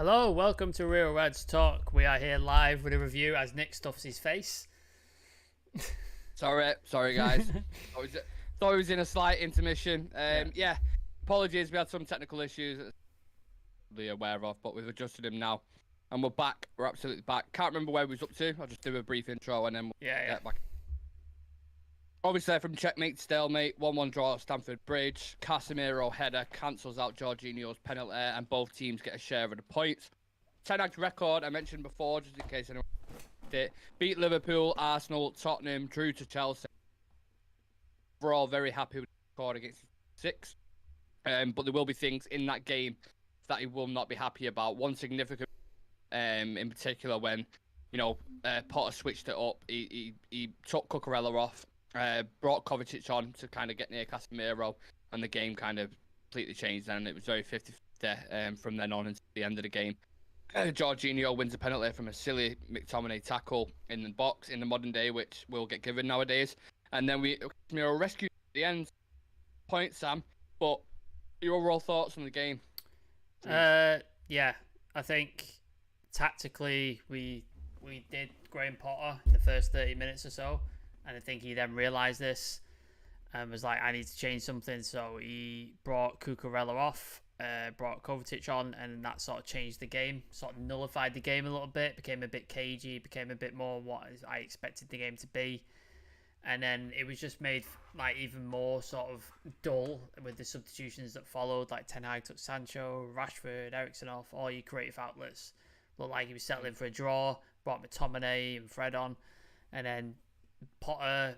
Hello, welcome to Real Reds Talk. We are here live with a review as Nick stuffs his face. Sorry guys. Thought it was in a slight intermission. Yeah, apologies. We had some technical issues that we're aware of, but we've adjusted them now, and we're back. We're absolutely back. Can't remember where we was up to. I'll just do a brief intro and then we'll get back. Obviously, from checkmate to stalemate, 1-1 draw at Stamford Bridge. Casemiro header cancels out Jorginho's penalty, and both teams get a share of the points. Ten Hag's record I mentioned before, just in case anyone it. Beat Liverpool, Arsenal, Tottenham, drew to Chelsea. We're all very happy with the record against 6. But there will be things in that game that he will not be happy about. One significant, in particular, when Potter switched it up, he took Cucurella off, brought Kovacic on to kind of get near Casemiro, and the game kind of completely changed. And it was very 50-50 from then on until the end of the game. Jorginho wins a penalty from a silly McTominay tackle in the box in the modern day, which will get given nowadays. And then we rescued at the end. Point, Sam. But your overall thoughts on the game? Yeah, I think tactically we did Graham Potter in the first 30 minutes or so, and I think he then realised this and was like, I need to change something. So he brought Cucurella off. Brought Kovacic on, and that sort of changed the game, sort of nullified the game a little bit, became a bit cagey, became a bit more what I expected the game to be, and then it was just made like even more sort of dull with the substitutions that followed. Like Ten Hag took Sancho, Rashford, Eriksen off, all your creative outlets. Looked like he was settling for a draw, brought McTominay and Fred on, and then Potter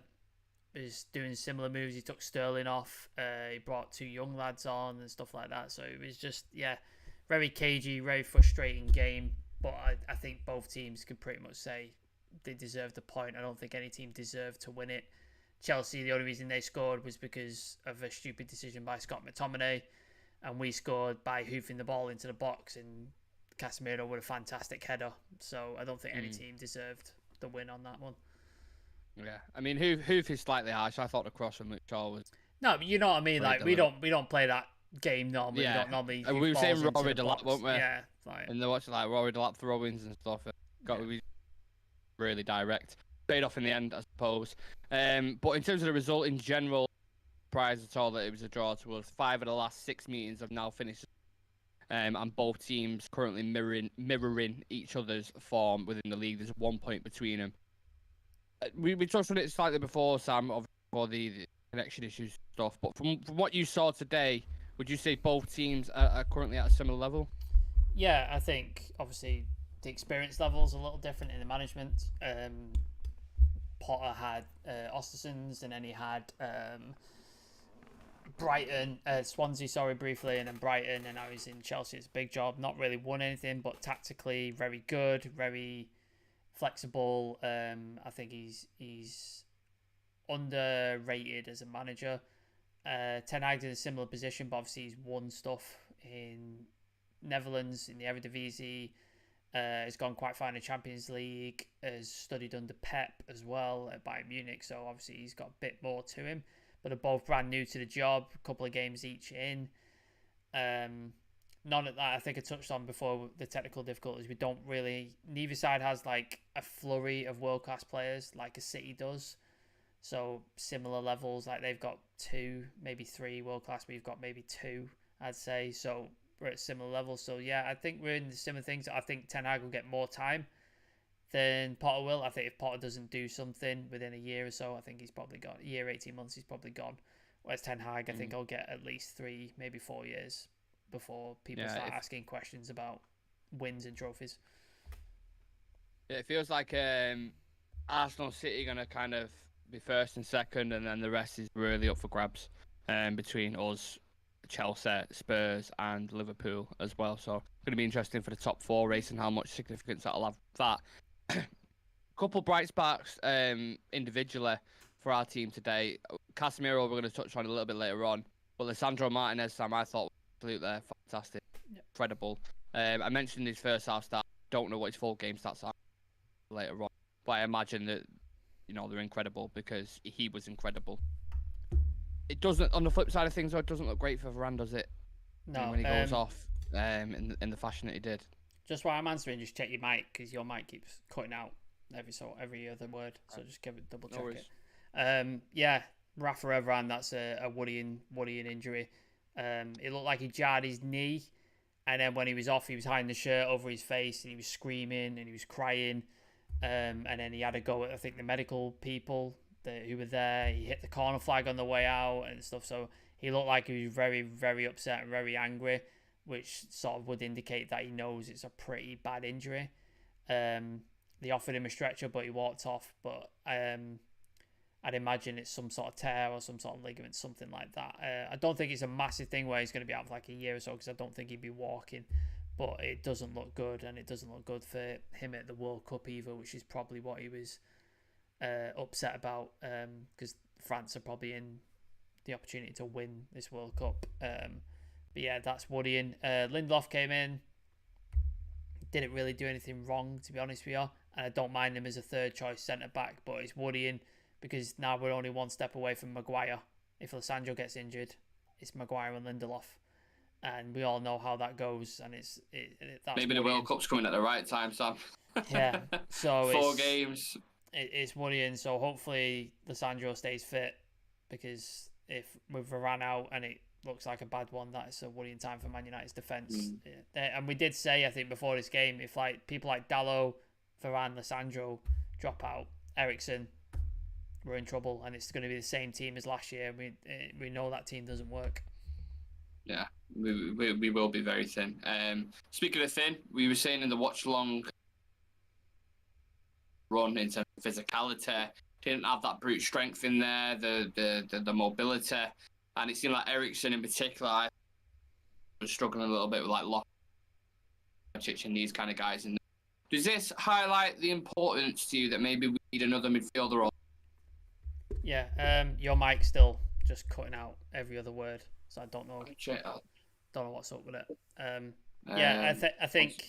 is doing similar moves. He took Sterling off. He brought 2 young lads on and stuff like that. So it was just, very cagey, very frustrating game. But I think both teams could pretty much say they deserved the point. I don't think any team deserved to win it. Chelsea, the only reason they scored was because of a stupid decision by Scott McTominay. And we scored by hoofing the ball into the box. And Casemiro with a fantastic header. So I don't think any team deserved the win on that one. Yeah, I mean, hoof is slightly harsh. I thought the cross from Shaw was. No, but you know what I mean. Like we don't play that game normally. Yeah. We don't normally. We were saying Rory Delap, weren't we? Yeah, and they're watching like Rory Delap throw-ins and stuff. Got to be really direct. Paid off in the end, I suppose. But in terms of the result in general, surprised at all that it was a draw to us. 5 of the last 6 meetings have now finished. And both teams currently mirroring each other's form within the league. There's 1 point between them. We touched on it slightly before, Sam, for the connection issues stuff. But from what you saw today, would you say both teams are currently at a similar level? Yeah, I think obviously the experience level is a little different in the management. Potter had Ostersons, and then he had Swansea, briefly, and then Brighton, and now he's in Chelsea. It's a big job. Not really won anything, but tactically very good, very flexible. I think he's underrated as a manager. Ten Hag's in a similar position, but obviously he's won stuff in Netherlands in the Eredivisie. He's gone quite far in the Champions League. Has studied under Pep as well at Bayern Munich, so obviously he's got a bit more to him. But they're both brand new to the job. A couple of games each in. None of that I think I touched on before, the technical difficulties. We don't really, neither side has like a flurry of world-class players like a City does. So similar levels, like they've got 2, maybe 3 world-class, we've got maybe 2, I'd say. So we're at similar levels. So yeah, I think we're in similar things. I think Ten Hag will get more time than Potter will. I think if Potter doesn't do something within a year or so, I think he's probably gone. A year, 18 months, he's probably gone. Whereas Ten Hag, I think he'll get at least 3, maybe 4 years before people start asking questions about wins and trophies. Yeah, it feels like Arsenal City going to kind of be first and second, and then the rest is really up for grabs between us, Chelsea, Spurs and Liverpool as well. So it's going to be interesting for the top 4 race and how much significance that'll have. That couple bright sparks individually for our team today. Casemiro we're going to touch on a little bit later on, but Lisandro Martinez, Sam, I thought absolutely fantastic, incredible. I mentioned his first half stats. Don't know what his full game stats are later on, but I imagine that they're incredible because he was incredible. It doesn't, on the flip side of things, though, it doesn't look great for Varane, does it? No, when he goes off in the fashion that he did. Just while I'm answering, just check your mic because your mic keeps cutting out every other word. So just give it double check it. Yeah, Rafa Evran, that's a worrying injury. It looked like he jarred his knee, and then when he was off, he was hiding the shirt over his face and he was screaming and he was crying. And then he had a go at, I think, the medical people who were there. He hit the corner flag on the way out and stuff. So he looked like he was very, very upset and very angry, which sort of would indicate that he knows it's a pretty bad injury. They offered him a stretcher, but he walked off. But I'd imagine it's some sort of tear or some sort of ligament, something like that. I don't think it's a massive thing where he's going to be out for like a year or so, because I don't think he'd be walking. But it doesn't look good, and it doesn't look good for him at the World Cup either, which is probably what he was upset about, because France are probably in the opportunity to win this World Cup. But yeah, that's worrying. Lindelof came in, didn't really do anything wrong, to be honest with you, and I don't mind him as a third choice centre back, but it's worrying because now we're only one step away from Maguire. If Lissandro gets injured, it's Maguire and Lindelof. And we all know how that goes, and that's maybe the World Cup's coming at the right time, Sam. Yeah, so 4 games. It's worrying. So hopefully Lissandro stays fit, because if with Varane out and it looks like a bad one, that is a worrying time for Man United's defence. And we did say, I think, before this game, if like people like Dalot, Varane, Lissandro drop out, Eriksen, we're in trouble, and it's going to be the same team as last year. We know that team doesn't work. Yeah, we will be very thin. Speaking of thin, we were saying in the watch along run in terms of physicality, didn't have that brute strength in there, the mobility, and it seemed like Eriksen in particular was struggling a little bit with like Loftus and these kind of guys. And does this highlight the importance to you that maybe we need another midfielder? Or yeah, your mic's still just cutting out every other word. So I don't know what's up with it. Yeah, I think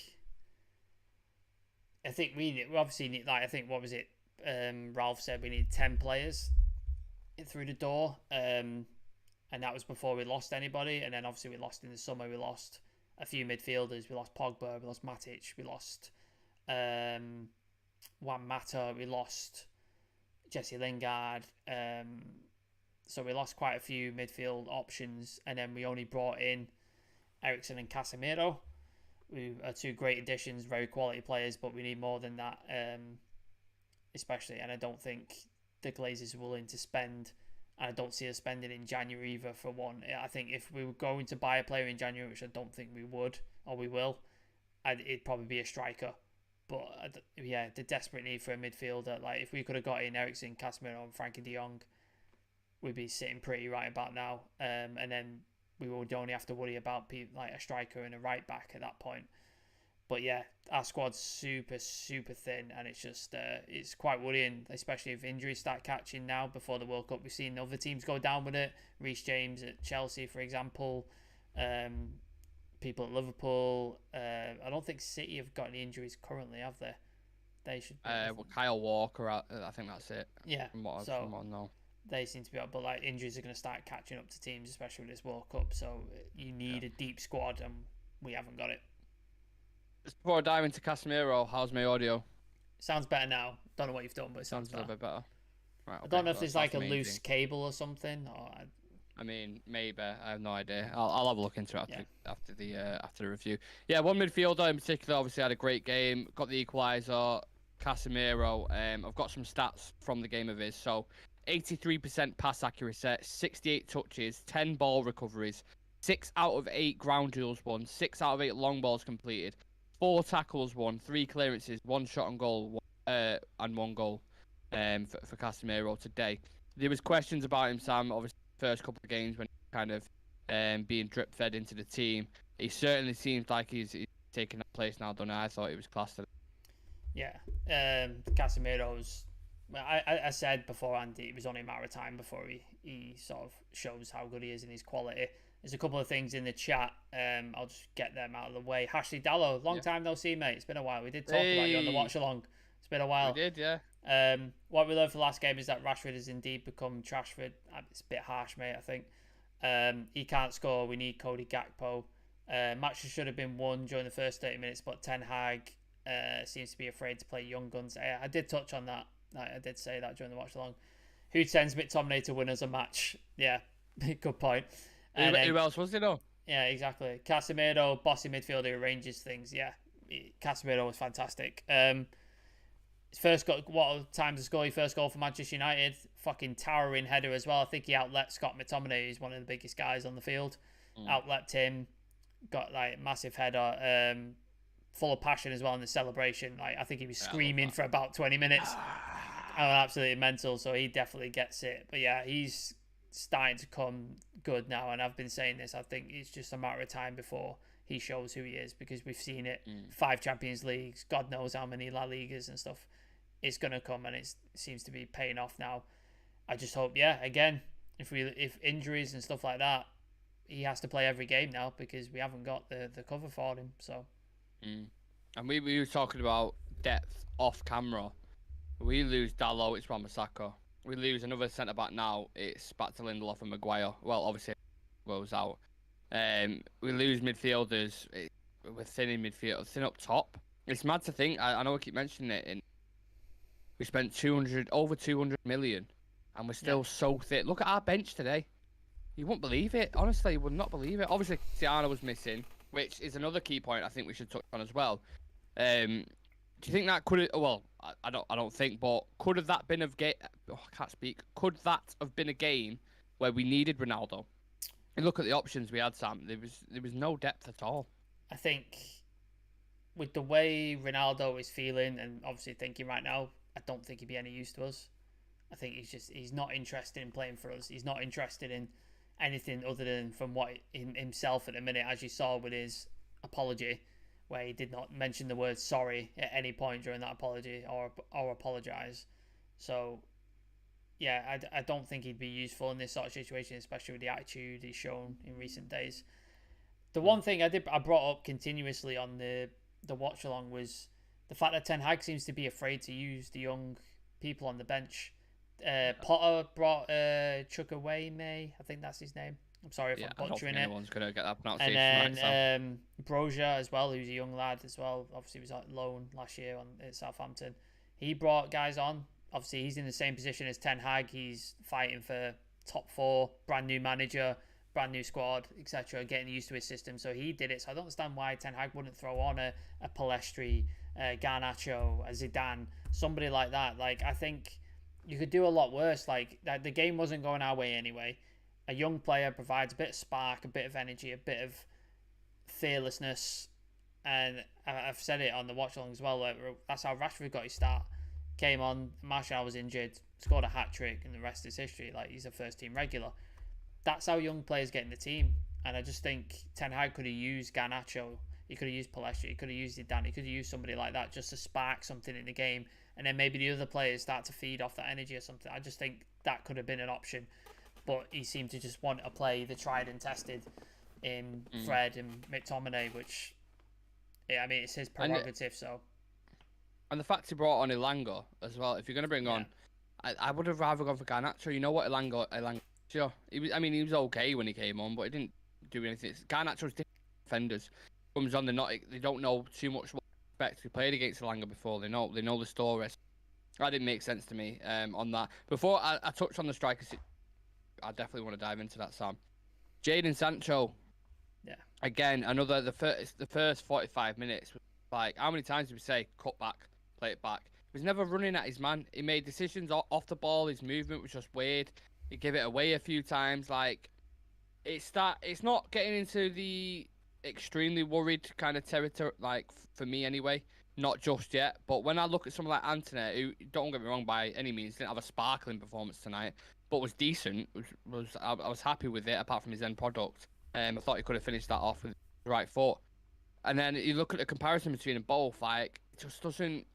we obviously need, like, I think, what was it? Ralph said we need 10 players through the door, and that was before we lost anybody. And then obviously we lost in the summer. We lost a few midfielders. We lost Pogba. We lost Matic. We lost Juan Mata. We lost Jesse Lingard. So we lost quite a few midfield options, and then we only brought in Eriksen and Casemiro, who are 2 great additions, very quality players, but we need more than that, especially. And I don't think the Glazers are willing to spend, and I don't see us spending in January either, for one. I think if we were going to buy a player in January, which I don't think we would, or we will, it'd probably be a striker. But yeah, the desperate need for a midfielder. Like, if we could have got in Eriksen, Casemiro and Frankie de Jong, we'd be sitting pretty right about now, and then we would only have to worry about like a striker and a right back at that point. But yeah, our squad's super, super thin, and it's just it's quite worrying, especially if injuries start catching now before the World Cup. We've seen other teams go down with it. Reece James at Chelsea, for example. People at Liverpool. I don't think City have got any injuries currently, have they? They should. Well, Kyle Walker, I think that's it. Yeah. From what I know. They seem to be up, but like injuries are going to start catching up to teams, especially with this World Cup. So you need a deep squad, and we haven't got it. Just before I dive into Casemiro, how's my audio? Sounds better now. Don't know what you've done, but it sounds a little bit better. Right, okay, I don't know if there's like a loose cable or something. I mean, maybe. I have no idea. I'll have a look into it after the review. Yeah, one midfielder in particular obviously had a great game. Got the equaliser, Casemiro. I've got some stats from the game of his. So 83% pass accuracy, 68 touches, 10 ball recoveries, 6 out of 8 ground duels won, 6 out of 8 long balls completed, 4 tackles won, 3 clearances, 1 shot on goal, and 1 goal for Casemiro today. There was questions about him, Sam, obviously first couple of games when he kind of being drip fed into the team. He certainly seems like he's taking that place now, don't I thought he was class today. Yeah, Casemiro's. I said before, Andy, it was only a matter of time before he sort of shows how good he is in his quality. There's a couple of things in the chat. I'll just get them out of the way. Ashley Dallow, long time no see, mate. It's been a while. We did talk about you on the watch along. It's been a while. We did, yeah. What we learned for the last game is that Rashford has indeed become Trashford. It's a bit harsh, mate, I think. He can't score. We need Cody Gakpo. Matches should have been won during the first 30 minutes, but Ten Hag seems to be afraid to play young guns. I did touch on that. I did say that during the watch along. Who sends McTominay to win as a match? Yeah, good point. And who else was it, though? Yeah, exactly. Casemiro, bossy midfielder, who arranges things. Yeah, Casemiro was fantastic. First got what time to score? His first goal for Manchester United. Fucking towering header as well. I think he outlet Scott McTominay, who's one of the biggest guys on the field. Outleapt him. Got like massive header. Full of passion as well in the celebration. Like I think he was screaming for about 20 minutes. Absolutely mental. So he definitely gets it. But yeah, he's starting to come good now, and I've been saying this. I think it's just a matter of time before he shows who he is, because we've seen it 5 Champions Leagues, God knows how many La Ligas and stuff. It's gonna come, and it seems to be paying off now. I just hope, again, if injuries and stuff like that, he has to play every game now, because we haven't got the cover for him. So and we were talking about depth off camera. We lose Dalot, it's Ramasaka. We lose another centre back now. It's back to Lindelof and Maguire. Well, obviously, goes out. We lose midfielders. We're thin in midfield, thin up top. It's mad to think. I know I keep mentioning it. We spent over 200 million, and we're still so thick. Look at our bench today. You wouldn't believe it. Honestly, you would not believe it. Obviously, Tiana was missing, which is another key point I think we should touch on as well. Do you think that could have? Well, I don't think, but could have that been I can't speak. Could that have been a game where we needed Ronaldo? And look at the options we had, Sam. There was no depth at all. I think with the way Ronaldo is feeling and obviously thinking right now, I don't think he'd be any use to us. I think he's not interested in playing for us. He's not interested in anything other than from what in himself at the minute, as you saw with his apology, where he did not mention the word sorry at any point during that apology or apologise. So, yeah, I don't think he'd be useful in this sort of situation, especially with the attitude he's shown in recent days. The one thing I brought up continuously on the watch along was the fact that Ten Hag seems to be afraid to use the young people on the bench. Potter brought Chukwuemeka, I think that's his name. I'm sorry if I'm butchering I don't think it. anyone's going to get that pronunciation And right. then Broja as well, who's a young lad as well. Obviously, he was on loan last year at Southampton. He brought guys on. Obviously, he's in the same position as Ten Hag. He's fighting for top 4, brand new manager, brand new squad, etc., getting used to his system. So he did it. So I don't understand why Ten Hag wouldn't throw on a Palestri, Garnacho, a Zidane, somebody like that. Like, I think you could do a lot worse. Like, the game wasn't going our way anyway. A young player provides a bit of spark, a bit of energy, a bit of fearlessness. And I've said it on the watch-along as well. That's how Rashford got his start. Came on, Martial was injured, scored a hat-trick, and the rest is history. Like, he's a first-team regular. That's how young players get in the team. And I just think Ten Hag could have used Garnacho. He could have used Palestri. He could have used Zidane. He could have used somebody like that just to spark something in the game. And then maybe the other players start to feed off that energy or something. I just think that could have been an option. But he seemed to just want to play the tried and tested in Fred and McTominay, which, I mean, it's his prerogative. And the fact he brought on Elanga as well. If you're going to bring on, I would have rather gone for Garnacho. You know what, Elanga, sure. He was okay when he came on, but he didn't do anything. Garnacho's different defenders. Comes on, they don't know too much what to expect. We played against Elanga before. They know the story. That didn't make sense to me on that. Before I touched on the strikers, I definitely want to dive into that, Sam. Jadon Sancho. Yeah. Again, the first 45 minutes was like, how many times did we say cut back, play it back? He was never running at his man. He made decisions off the ball. His movement was just weird. He gave it away a few times. Like, it's not getting into the extremely worried kind of territory, like, for me anyway. Not just yet. But when I look at someone like Antony, who, don't get me wrong, by any means didn't have a sparkling performance tonight, but was decent. I was happy with it, apart from his end product. I thought he could have finished that off with the right foot. And then you look at the comparison between them both, like, it just doesn't.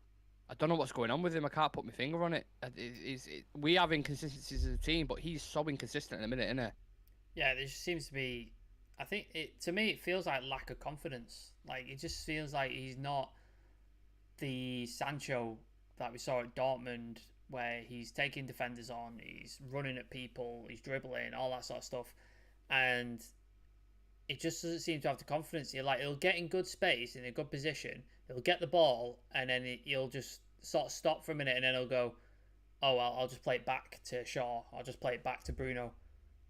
I don't know what's going on with him. I can't put my finger on it. We have inconsistencies as a team, but he's so inconsistent in a minute, isn't he? Yeah, there just seems to be. I think to me it feels like lack of confidence. Like, it just feels like he's not the Sancho that we saw at Dortmund, where he's taking defenders on, he's running at people, he's dribbling, all that sort of stuff. And it just doesn't seem to have the confidence. He'll get in good space, in a good position. He'll get the ball, and then he'll just sort of stop for a minute, and then he'll go, "Oh, I'll just play it back to Shaw. I'll just play it back to Bruno,"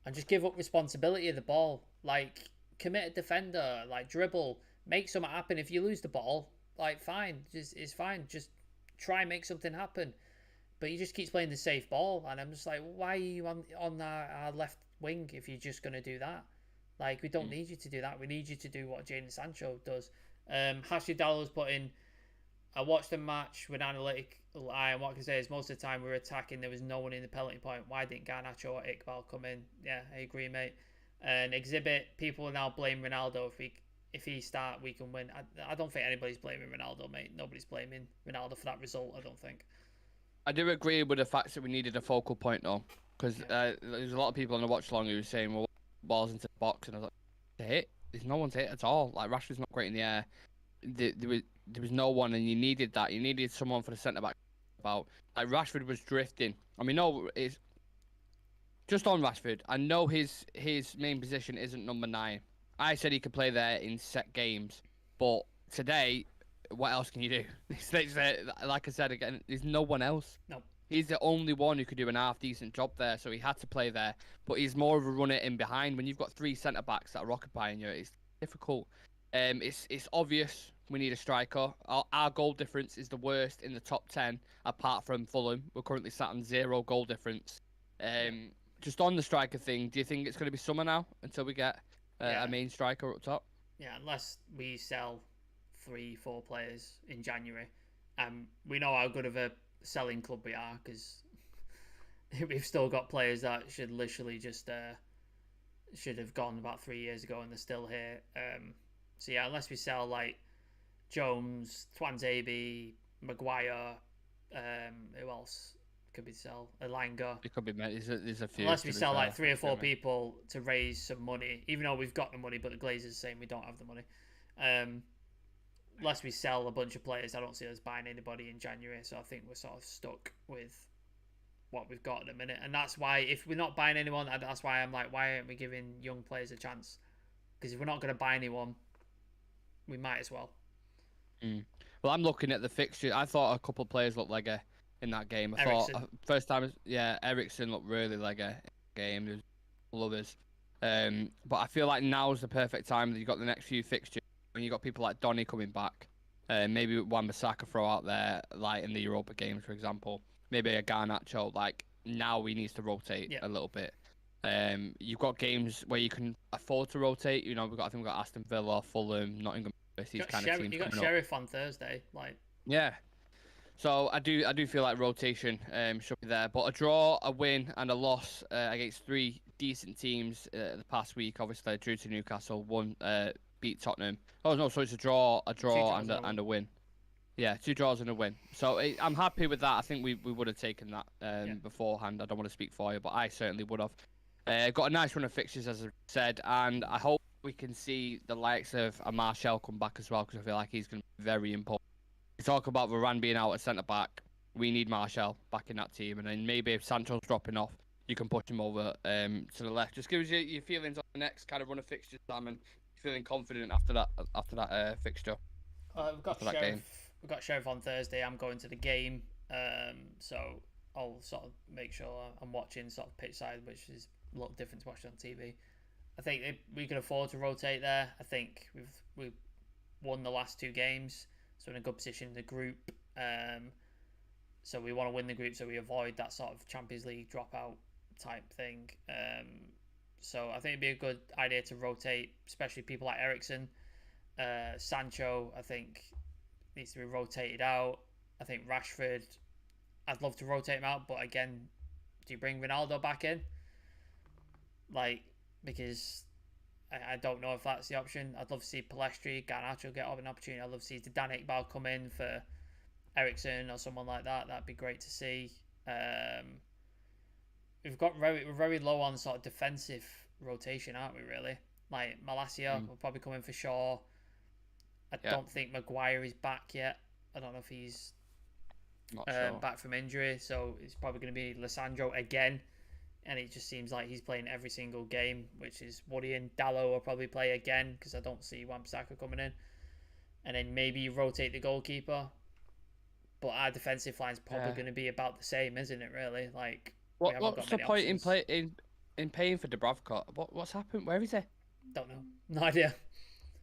and just give up responsibility of the ball. Like, commit a defender, like dribble, make something happen. If you lose the ball, like, fine, it's fine. Just try and make something happen. But he just keeps playing the safe ball, and I'm just like, why are you on our left wing if you're just gonna do that? Like, we don't need you to do that. We need you to do what Jadon Sancho does. Hashi Dallow's put in. I watched the match with analytic eye, and what I can say is most of the time we were attacking. There was no one in the penalty point. Why didn't Garnacho or Iqbal come in? Yeah, I agree, mate. And exhibit, people now blame Ronaldo. If he start, we can win. I don't think anybody's blaming Ronaldo, mate. Nobody's blaming Ronaldo for that result, I don't think. I do agree with the fact that we needed a focal point, though, because there's a lot of people on the watch along who were saying, well, balls into the box, and I was like, to hit? There's no one to hit at all. Like, Rashford's not great in the air. There was no one, and you needed that. You needed someone for the centre back. About like Rashford was drifting, and we know it's just on Rashford. I know his main position isn't number 9. I said he could play there in set games, but today, what else can you do? Like I said again, there's no one else. No. He's the only one who could do an half decent job there, so he had to play there. But he's more of a runner in behind. When you've got 3 centre backs that are occupying you, it's difficult. It's obvious we need a striker. Our goal difference is the worst in the top 10, apart from Fulham. We're currently sat on 0 goal difference. Just on the striker thing, do you think it's going to be summer now until we get a main striker up top? Yeah, unless we sell 3-4 players in January. We know how good of a selling club we are, because we've still got players that should literally just should have gone about 3 years ago, and they're still here. So yeah, unless we sell like Jones, Twanzebe, Maguire, who else could we sell? Elanga. It could be. There's a few. Unless we sell like 3 or 4 people to raise some money, even though we've got the money, but the Glazers are saying we don't have the money. Unless we sell a bunch of players, I don't see us buying anybody in January. So I think we're sort of stuck with what we've got at the minute, and that's why if we're not buying anyone, that's why I'm like, why aren't we giving young players a chance? Because if we're not going to buy anyone, we might as well. Well, I'm looking at the fixture. I thought a couple of players looked leggy in that game. I thought first time, Ericsson looked really leggy in the game. There's others, but I feel like now's the perfect time that you got the next few fixtures when you got people like Donny coming back. Maybe Wan-Bissaka throw out there, like in the Europa games, for example. Maybe a Garnacho. Like, now we need to rotate a little bit. You've got games where you can afford to rotate. You know, I think we've got Aston Villa, Fulham, Nottingham. These kind of teams. You got Sheriff on Thursday, like. Yeah. So I do feel like rotation should be there, but a draw, a win, and a loss against 3 decent teams the past week. Obviously, drew to Newcastle, beat Tottenham. Oh no, so it's a draw, and a win. Yeah, 2 draws and a win. So I'm happy with that. I think we would have taken that beforehand. I don't want to speak for you, but I certainly would have. Got a nice run of fixtures, as I said, and I hope we can see the likes of a Martial come back as well, because I feel like he's going to be very important. We talk about Varane being out at centre back. We need Martial back in that team, and then maybe if Sancho's dropping off, you can push him over to the left. Just gives you your feelings on the next kind of run of fixtures, Sam, and feeling confident after that fixture. We've got Sheriff on Thursday. I'm going to the game, so I'll sort of make sure I'm watching sort of pitch side, which is a lot different to watching on TV. I think we can afford to rotate there. I think we've won the last 2 games, so we're in a good position in the group. So we want to win the group, so we avoid that sort of Champions League dropout type thing. So I think it'd be a good idea to rotate, especially people like Ericsson. Sancho, I think, needs to be rotated out. I think Rashford, I'd love to rotate him out, but again, do you bring Ronaldo back in? Like, because I don't know if that's the option. I'd love to see Palestri, Garnacho get an opportunity. I'd love to see Dan Iqbal come in for Ericsson or someone like that. That'd be great to see. We're very low on sort of defensive rotation, aren't we, really? Like, Malacia will probably come in for Shaw. I don't think Maguire is back yet. I don't know if he's back from injury, so it's probably going to be Lissandro again and it just seems like he's playing every single game, which is worrying. Dallo will probably play again because I don't see Wan-Bissaka coming in. And then maybe you rotate the goalkeeper. But our defensive line's probably going to be about the same, isn't it, really? Like, what's the point in paying for Dubravka? What's happened? Where is he? Don't know. No idea.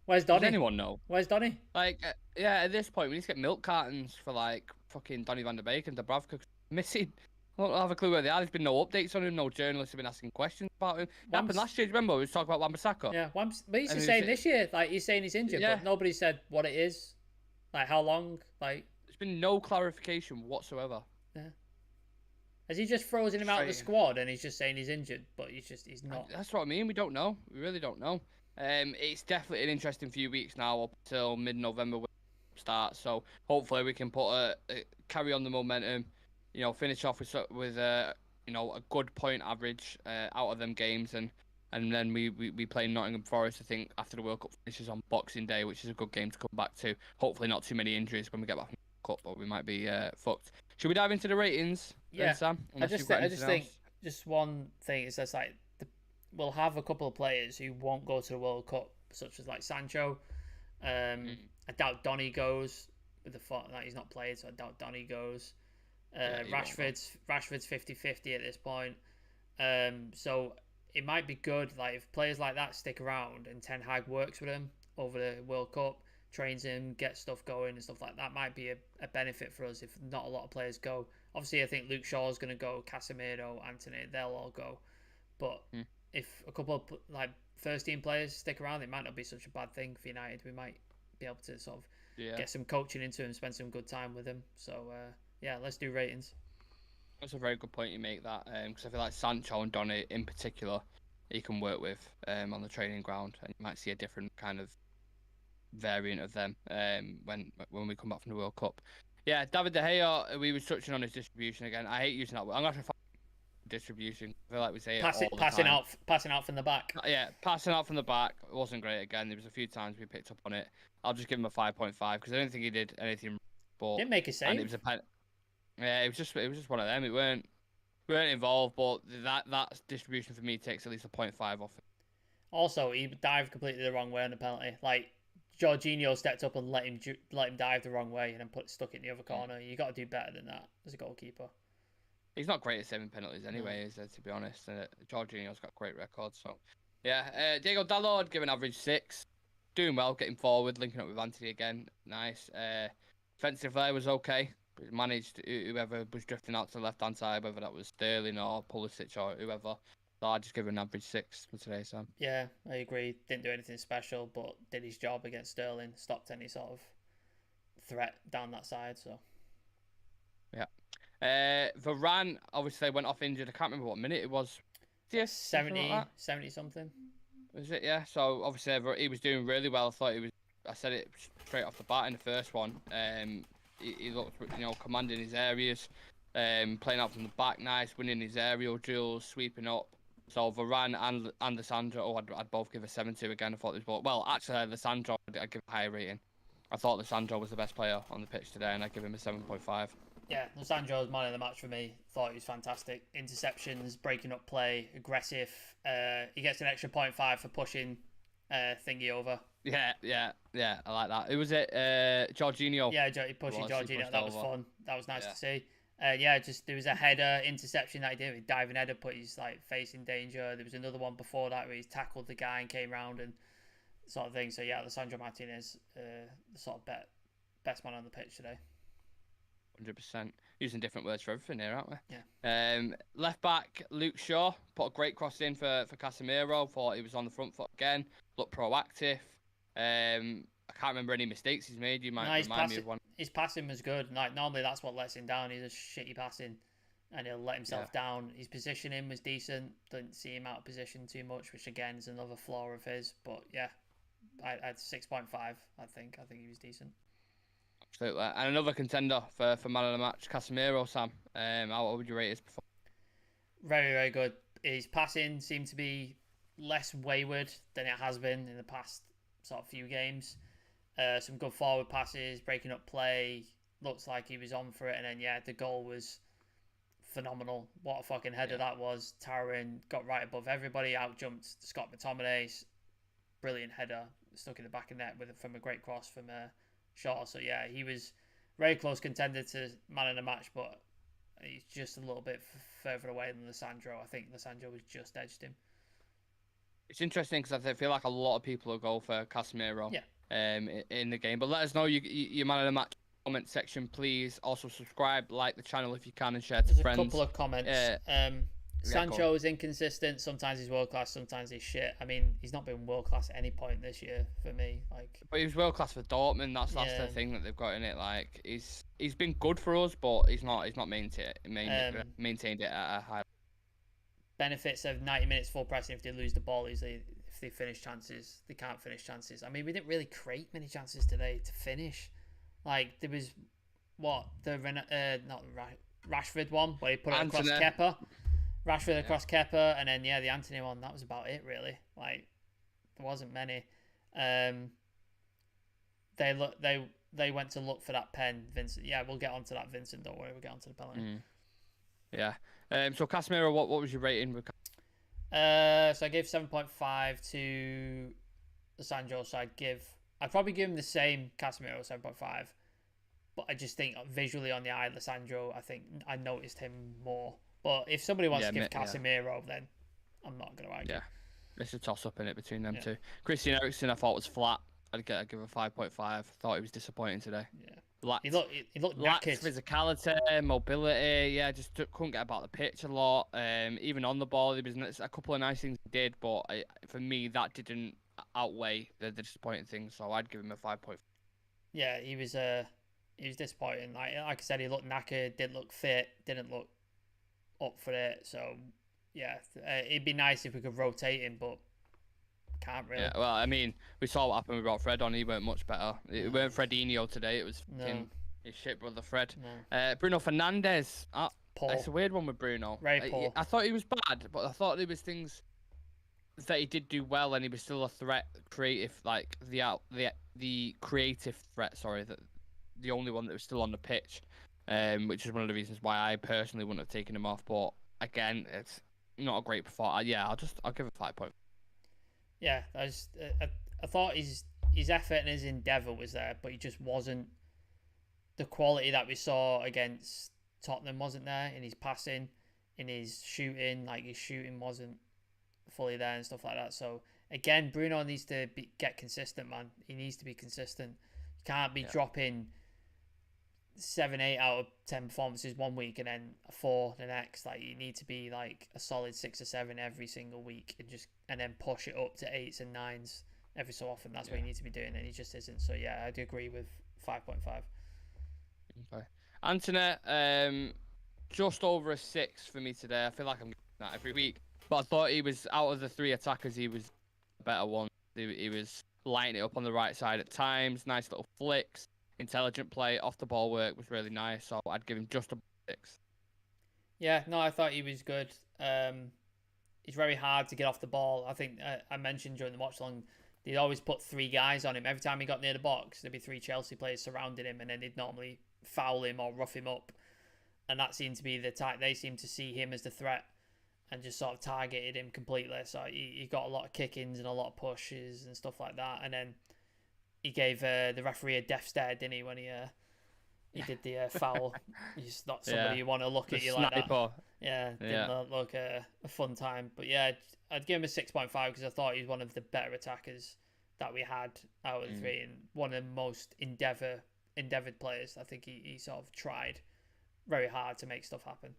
Where's Donny? Does anyone know? Where's Donny? Like, at this point, we need to get milk cartons for, like, fucking Donny van der Beek and Dubravka missing. I don't have a clue where they are. There's been no updates on him. No journalists have been asking questions about him. It happened last year. Do you remember? We was talking about Wan-Bissaka. Yeah, but he's just saying this year. Like, he's saying he's injured, but nobody said what it is. Like, how long? Like, there's been no clarification whatsoever. Yeah. Has he just frozen him out of the squad and he's just saying he's injured, but he's not? That's what I mean. We don't know. We really don't know. It's definitely an interesting few weeks now up until mid-November when it starts. So hopefully we can carry on the momentum. You know, finish off with a good point average out of them games, and then we play Nottingham Forest. I think after the World Cup finishes on Boxing Day, which is a good game to come back to. Hopefully not too many injuries when we get back from the Cup, but we might be fucked. Should we dive into the ratings? Yeah, Sam? I just think just one thing is that's like we'll have a couple of players who won't go to the World Cup, such as like Sancho. I doubt Donny goes with the thought that he's not played, so I doubt Donny goes. Rashford's 50-50 at this point. So it might be good, like if players like that stick around and Ten Hag works with him over the World Cup, trains him, gets stuff going and stuff like that, might be a benefit for us if not a lot of players go. Obviously, I think Luke Shaw's going to go, Casemiro, Anthony, they'll all go. But if a couple of like first team players stick around, it might not be such a bad thing for United. We might be able to sort of get some coaching into him, spend some good time with him. So let's do ratings. That's a very good point you make that, because I feel like Sancho and Donny in particular, he can work with on the training ground, and you might see a different kind of variant of them when we come back from the World Cup. Yeah, David De Gea, we were touching on his distribution again. I hate using that word. I'm going to find distribution. I feel like we say it all the time. Passing out from the back. Yeah, passing out from the back. It wasn't great again. There was a few times we picked up on it. I'll just give him a 5.5 because I don't think he did anything. But didn't make a save. And it was yeah, it was just one of them. We weren't involved, but that distribution for me takes at least a 0.5 off it. Also, he dived completely the wrong way on the penalty. Like Jorginho stepped up and let him dive the wrong way and then stuck it in the other corner. You got to do better than that as a goalkeeper. He's not great at saving penalties anyway, is there, to be honest. Jorginho's got a great record, so yeah. Diego Dalot, I'd give an average 6. Doing well, getting forward, linking up with Anthony again. Nice. Defensive there was okay. But managed whoever was drifting out to the left hand side, whether that was Sterling or Pulisic or whoever. So I'd just give him an average 6 for today, Sam. Yeah, I agree. Didn't do anything special, but did his job against Sterling. Stopped any sort of threat down that side. So yeah. Varane obviously went off injured. I can't remember what minute it was. Yeah, 70 something. Was it? Yeah. So obviously he was doing really well. I said it straight off the bat in the first one. He looked, commanding his areas, playing out from the back, nice, winning his aerial duels, sweeping up. So Varane and Lissandro, I'd both give a 7-2 again. I thought this ball. Well, actually, Lissandro, I'd give a higher rating. I thought Lissandro was the best player on the pitch today, and I'd give him a 7.5. Yeah, Lissandro was man of the match for me. Thought he was fantastic. Interceptions, breaking up play, aggressive. He gets an extra 0.5 for pushing Thingy over. Yeah, I like that. Who was it? Jorginho. Yeah, pushing Jorginho. That was fun. That was nice to see. Just there was a header interception that he did with diving header, put his face in danger. There was another one before that where he tackled the guy and came round and sort of thing. So yeah, Alessandro Martinez, the sort of best man on the pitch today. 100%. Using different words for everything here, aren't we? Yeah. Left back Luke Shaw put a great cross in for Casemiro. Thought he was on the front foot again. Looked proactive. I can't remember any mistakes he's made. You might remind me of one. His passing was good. Normally that's what lets him down. He's a shitty passing, and he'll let himself down. His positioning was decent. Didn't see him out of position too much, which again is another flaw of his. But yeah, I had 6.5. I think he was decent. Absolutely. And another contender for man of the match, Casemiro, Sam. How would you rate his performance? Very, very good. His passing seemed to be less wayward than it has been in the past sort of few games. Some good forward passes, breaking up play. Looks like he was on for it. And then, the goal was phenomenal. What a fucking header Yeah. that was. Towering, got right above everybody, out jumped Scott McTominay. Brilliant header, stuck in the back of net from a great cross from Shaw. So yeah, he was very close contender to man of the match, but he's just a little bit further away than Lissandro. I think Lissandro was just edged him. It's interesting because I feel like a lot of people will go for Casemiro Yeah. In the game. But let us know your man of the match comment section, please. Also subscribe, like the channel if you can, and share to There's friends. a couple of comments. Yeah, Sancho is inconsistent. Sometimes he's world class. Sometimes he's shit. I mean, he's not been world class at any point this year for me. Like, but he was world class for Dortmund. That's Yeah. the thing that they've got in it. Like, he's been good for us, but he's not maintained it at a high. benefits of 90 minutes full pressing if they lose the ball easily. If they finish chances, they can't finish chances. I mean, we didn't really create many chances today to finish. Like, there was Rashford one where he put it across Kepa. Rashford across Kepa, and then the Antony one. That was about it, really. Like, there wasn't many. They went to look for that pen, Vincent. Yeah, we'll get onto that, Vincent. Don't worry, we'll get onto the penalty. Yeah. So Casemiro, what was your rating? So I gave 7.5 to Lissandro. So I'd probably give him the same, Casemiro 7.5. But I just think visually on the eye, Lissandro, I think I noticed him more. But if somebody wants to give Casemiro, then I'm not going to argue. Yeah, it's a toss-up in it between them two. Christian Eriksen, I thought was flat. I'd give a 5.5. Thought he was disappointing today. Yeah. He looked knackered. Physicality, mobility, just couldn't get about the pitch a lot. Even on the ball, there was a couple of nice things he did, but for me, that didn't outweigh the disappointing things. So I'd give him a 5.5. Yeah, he was disappointing. Like I said, he looked knackered, didn't look fit, didn't look up for it. So yeah, it'd be nice if we could rotate him, but can't really. Yeah, well, I mean, we saw what happened. We brought Fred on. He weren't much better. It weren't Fredinho today. It was his shit brother Fred. No. Bruno Fernandes. Poor. It's a weird one with Bruno. Very poor. I thought he was bad, but I thought there was things that he did do well, and he was still a threat, creative, like the creative threat. Sorry, that the only one that was still on the pitch, which is one of the reasons why I personally wouldn't have taken him off. But again, it's not a great performance. I'll give it 5 points. Yeah, I thought his effort and his endeavour was there, but he just wasn't the quality that we saw against Tottenham. Wasn't there in his passing, in his shooting. Like, his shooting wasn't fully there and stuff like that. So again, Bruno needs to get consistent, man. He needs to be consistent. You can't be dropping 7, 8 out of 10 performances one week and then a 4 the next. Like, you need to be like a solid 6 or 7 every single week, and then push it up to 8s and 9s every so often. That's what you need to be doing, and he just isn't. So yeah, I do agree with 5.5. Okay, Antony, just over a 6 for me today. I feel like I'm getting that every week, but I thought he was, out of the 3 attackers, he was a better one. He was lighting it up on the right side at times. Nice little flicks. Intelligent play, off the ball work was really nice, so I'd give him just a 6. Yeah, no, I thought he was good. He's very hard to get off the ball. I think I mentioned during the watch long, they'd always put 3 guys on him. Every time he got near the box, there'd be 3 Chelsea players surrounding him, and then they'd normally foul him or rough him up. And that seemed to be the type. They seemed to see him as the threat and just sort of targeted him completely. So he got a lot of kick-ins and a lot of pushes and stuff like that. And then he gave the referee a death stare, didn't he, when he did the foul? He's not somebody you want to look at you like that. Yeah, didn't look a fun time. But yeah, I'd give him a 6.5 because I thought he was one of the better attackers that we had out of the 3, and one of the most endeavoured players. I think he sort of tried very hard to make stuff happen.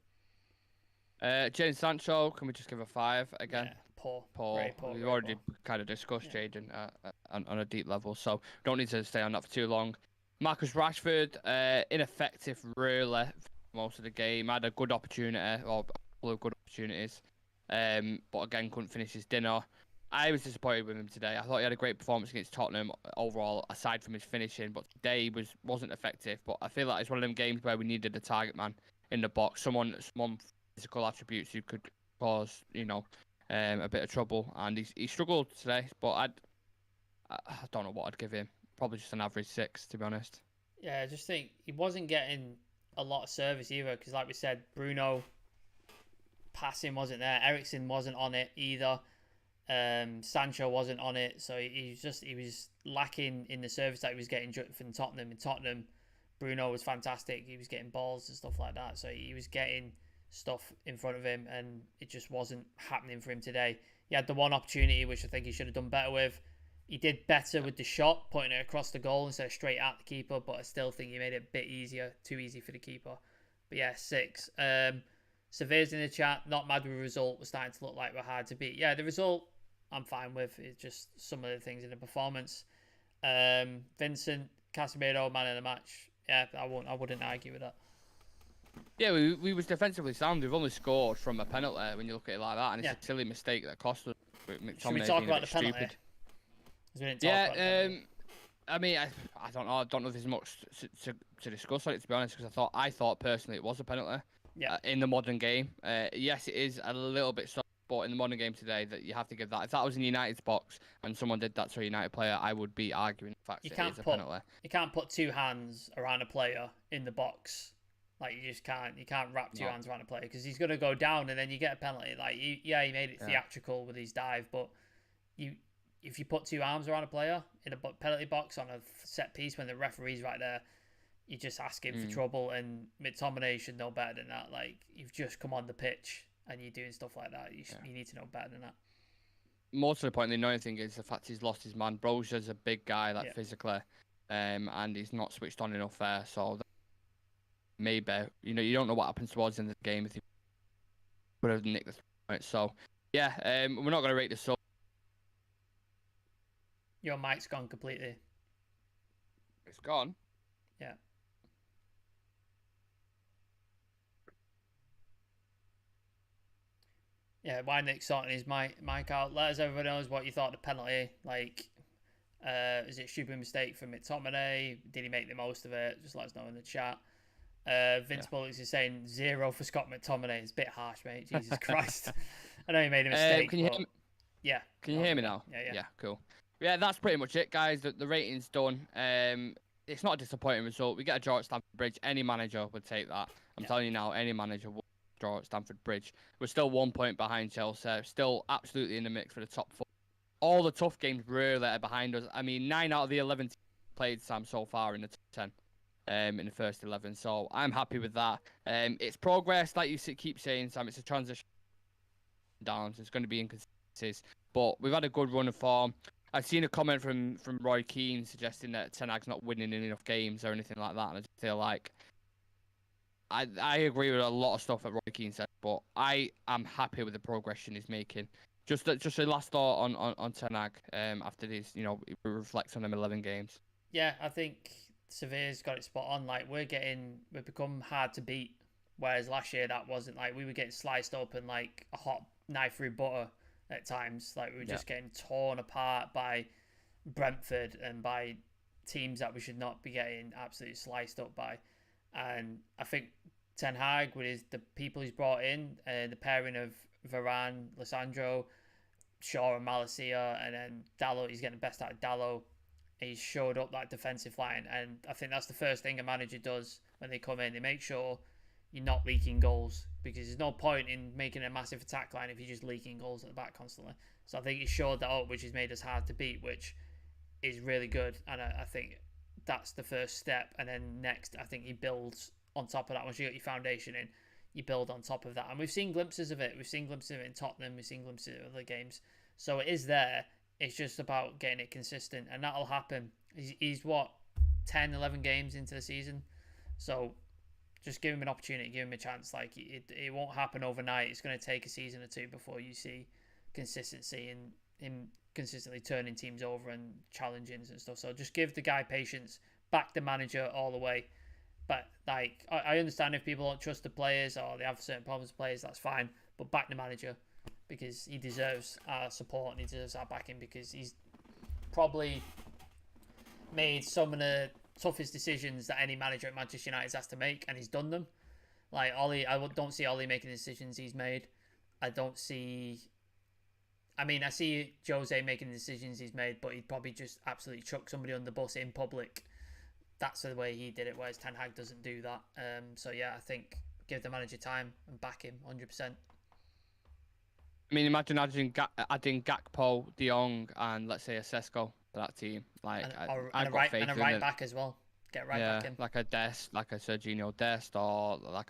Jadon Sancho, can we just give a 5 again? Yeah, poor. Very poor. We've already kind of discussed Jadon on a deep level, so don't need to stay on that for too long. Marcus Rashford, ineffective really for most of the game. Had a good opportunity, or a couple of good opportunities, but again couldn't finish his dinner. I was disappointed with him today. I thought he had a great performance against Tottenham overall, aside from his finishing, but today wasn't effective. But I feel like it's one of them games where we needed a target man in the box, someone physical attributes who could cause a bit of trouble, and he struggled today. But I don't know what I'd give him. Probably just an average 6, to be honest. Yeah, I just think he wasn't getting a lot of service either, because like we said, Bruno passing wasn't there. Eriksen wasn't on it either. Sancho wasn't on it, so he was lacking in the service that he was getting from Tottenham. In Tottenham, Bruno was fantastic. He was getting balls and stuff like that, so he was getting stuff in front of him, and it just wasn't happening for him today. He had the one opportunity which I think he should have done better with. He did better with the shot, putting it across the goal instead of straight at the keeper, but I still think he made it a bit easier, too easy for the keeper. But yeah, 6. Severe's in the chat, not mad with the result, was starting to look like we're hard to beat. Yeah, the result I'm fine with. It's just some of the things in the performance. Vincent, Casemiro, man of the match. Yeah, I wouldn't argue with that. Yeah, we was defensively sound. We've only scored from a penalty when you look at it like that, and it's a silly mistake that cost us. Should we talk about the penalty? Stupid. I mean, I don't know. I don't know if there's much to discuss on it, to be honest, because I thought personally it was a penalty. Yeah. In the modern game, yes, it is a little bit soft, but in the modern game today, that you have to give that. If that was in United's box and someone did that to a United player, I would be arguing the fact that it is a penalty. You can't put 2 hands around a player in the box. Like, you just can't. You can't wrap 2 hands around a player because he's gonna go down and then you get a penalty. Like, he made it theatrical with his dive, but if you put 2 arms around a player in a penalty box on a set piece when the referee's right there, you're just asking for trouble. And McTominay should know better than that. Like, you've just come on the pitch and you're doing stuff like that. You need to know better than that. More to the point, the annoying thing is the fact he's lost his man. Brozia's a big guy, physically, and he's not switched on enough there. So maybe, you don't know what happens towards the end of the game if he would have nicked the 3 points. So, yeah, we're not going to rate this up. Your mic's gone completely. It's gone? Yeah. Yeah, why Nick's sorting his mic out. Let us everyone knows what you thought of the penalty. Like, is it a stupid mistake from McTominay? Did he make the most of it? Just let us know in the chat. Vince Bullocks is saying 0 for Scott McTominay. It's a bit harsh, mate. Jesus Christ. I know he made a mistake. Can you hear me? Yeah. Can you hear me now? Yeah, cool. Yeah, that's pretty much it, guys. The rating's done. It's not a disappointing result. We get a draw at Stamford Bridge. Any manager would take that. I'm telling you now, any manager would draw at Stamford Bridge. We're still 1 point behind Chelsea. Still absolutely in the mix for the top 4. All the tough games really are behind us. I mean, 9 out of the 11 played, Sam, so far in the top 10 in the first 11. So I'm happy with that. It's progress, like you keep saying, Sam. It's a transition down. There's going to be inconsistencies. But we've had a good run of form. I've seen a comment from Roy Keane suggesting that Ten Hag's not winning in enough games or anything like that, and I just feel like I agree with a lot of stuff that Roy Keane said, but I am happy with the progression he's making. Just a last thought on Ten Hag after these, it reflects on them 11 games. Yeah, I think Severe's got it spot on. Like, we've become hard to beat, whereas last year that wasn't. Like, we were getting sliced open like a hot knife through butter at times. Like, we were just getting torn apart by Brentford and by teams that we should not be getting absolutely sliced up by. And I think Ten Hag, with the people he's brought in, the pairing of Varane, Lissandro, Shaw and Malacia, and then Dalot, he's getting the best out of Dalot. He's showed up that defensive line, and I think that's the first thing a manager does when they come in. They make sure you're not leaking goals, because there's no point in making a massive attack line if you're just leaking goals at the back constantly. So I think he showed that up, which has made us hard to beat, which is really good. And I think that's the first step. And then next, I think he builds on top of that. Once you got your foundation in, you build on top of that. And we've seen glimpses of it. We've seen glimpses of it in Tottenham. We've seen glimpses of other games. So it is there. It's just about getting it consistent. And that'll happen. He's 10, 11 games into the season. So just give him an opportunity, give him a chance. Like, it won't happen overnight. It's going to take a season or 2 before you see consistency and him consistently turning teams over and challenging and stuff. So just give the guy patience, back the manager all the way. But like, I understand if people don't trust the players or they have certain problems with players, that's fine. But back the manager, because he deserves our support and he deserves our backing, because he's probably made some of the toughest decisions that any manager at Manchester United has to make, and he's done them. Like Ollie, I don't see Ollie making the decisions he's made. I see Jose making the decisions he's made, but he'd probably just absolutely chuck somebody on the bus in public. That's the way he did it, whereas Ten Hag doesn't do that. So yeah, I think give the manager time and back him 100%. I mean, imagine adding Gakpo, De Jong, and let's say a Sesko to that team. Like, I've got faith and a in right it. back as well. Get right back in. Like a Dest, like a Serginho Dest, or like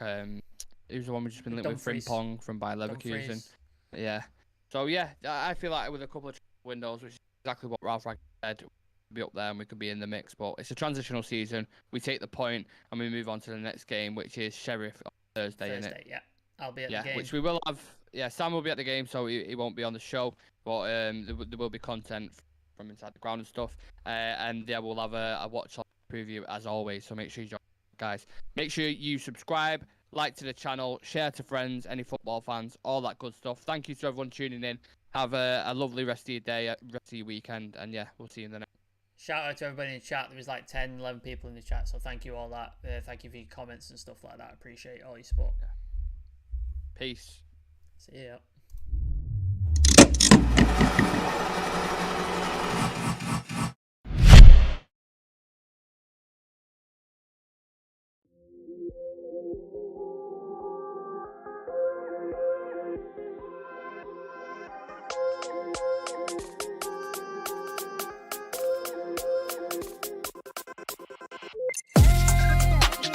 who's the one we've just been linked with, Frimpong from Bayer Leverkusen. Dumfries. Yeah. So yeah, I feel like with a couple of windows, which is exactly what Ralph Ragg said, we'll be up there and we could be in the mix. But it's a transitional season. We take the point and we move on to the next game, which is Sheriff on Thursday, innit? Yeah. I'll be at the game. Which we will have. Yeah, Sam will be at the game, so he won't be on the show. But there will be content from inside the ground and stuff. And yeah, we'll have a watch preview as always. So make sure you join, guys. Make sure you subscribe, like to the channel, share to friends, any football fans, all that good stuff. Thank you to everyone tuning in. Have a lovely rest of your day, rest of your weekend, and yeah, we'll see you in the next. Shout out to everybody in the chat. There was like 10, 11 people in the chat, so thank you all that. Thank you for your comments and stuff like that. I appreciate all your support. Peace. See ya.